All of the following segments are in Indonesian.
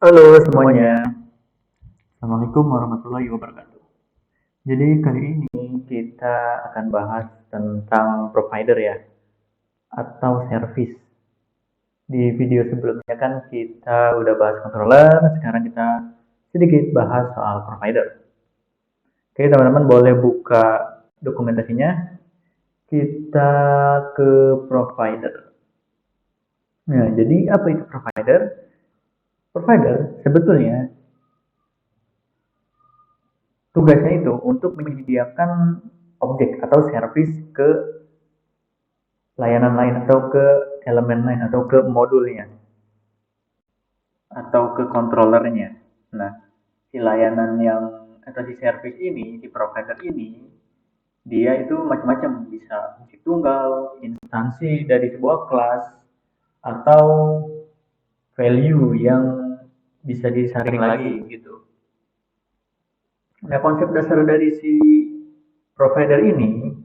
Halo semuanya, Assalamualaikum warahmatullahi wabarakatuh. Jadi kali ini kita akan bahas tentang provider ya, atau service. Di video sebelumnya kan kita udah bahas controller, sekarang kita sedikit bahas soal provider. Oke teman-teman boleh buka dokumentasinya, kita ke provider. Nah jadi apa itu provider? Provider sebetulnya tugasnya itu untuk menyediakan objek atau service ke layanan lain atau ke elemen lain atau ke modulnya atau ke controllernya. Nah, si layanan yang atau si service ini, si provider ini, dia itu macam-macam, bisa fungsi tunggal, instansi dari sebuah kelas, atau value yang bisa disaring lagi gitu. Nah, konsep dasar dari si provider ini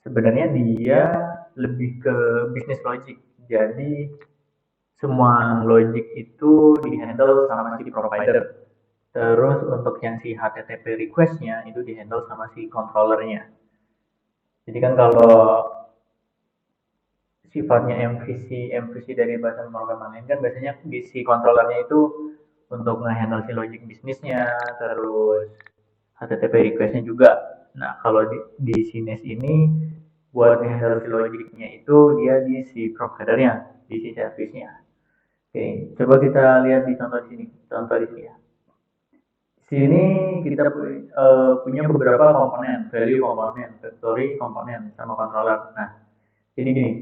sebenarnya dia lebih ke bisnis logic. Jadi semua logic itu di-handle sama si provider. Terus untuk yang si HTTP request-nya itu di-handle sama si controllernya. Jadi kan kalau sifatnya MVC dari bahasa pemrograman lain kan biasanya si controllernya itu untuk nge-handle si logic bisnisnya, terus HTTP request-nya juga. Nah, kalau di Sines ini buat nge-handle si logiknya itu dia di si providernya, di si service-nya. Oke, coba kita lihat di contoh di sini. Contoh di sini ya. Di sini kita punya beberapa komponen, value komponen, factory komponen, sama controller. Nah, jadi gini,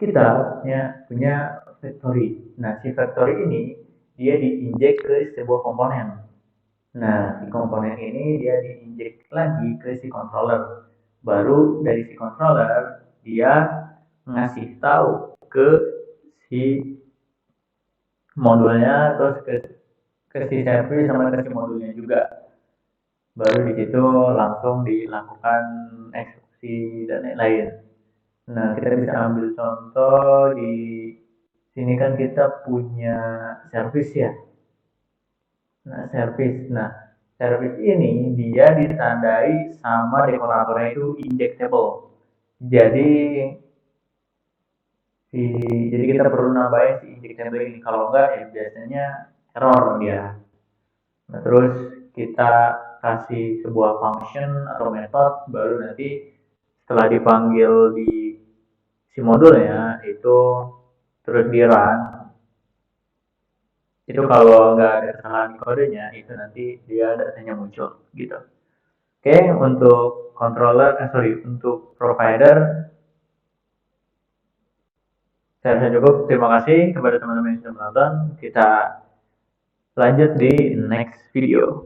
kita punya factory. Nah, si factory ini dia diinjek ke sebuah komponen. Nah, si komponen ini dia diinjek lagi ke si controller. Baru dari si controller dia ngasih tahu ke si modulnya, terus ke si service sama ke si modulnya juga. Baru di situ langsung dilakukan eksekusi dan lain-lain. Nah, kita bisa ambil contoh di sini kan kita punya service ya. Service ini dia ditandai sama dekoratornya itu injectable. Jadi si jadi kita perlu nambahin si injectable ini, kalau enggak ya biasanya error dia. Nah, terus kita kasih sebuah function atau method, baru nanti setelah dipanggil di si modulnya itu terus di run, itu kalau nggak ada kesalahan di kodenya itu nanti dia datanya muncul gitu. Oke, untuk untuk provider saya rasa cukup. Terima kasih kepada teman-teman yang sudah menonton. Kita lanjut di next video.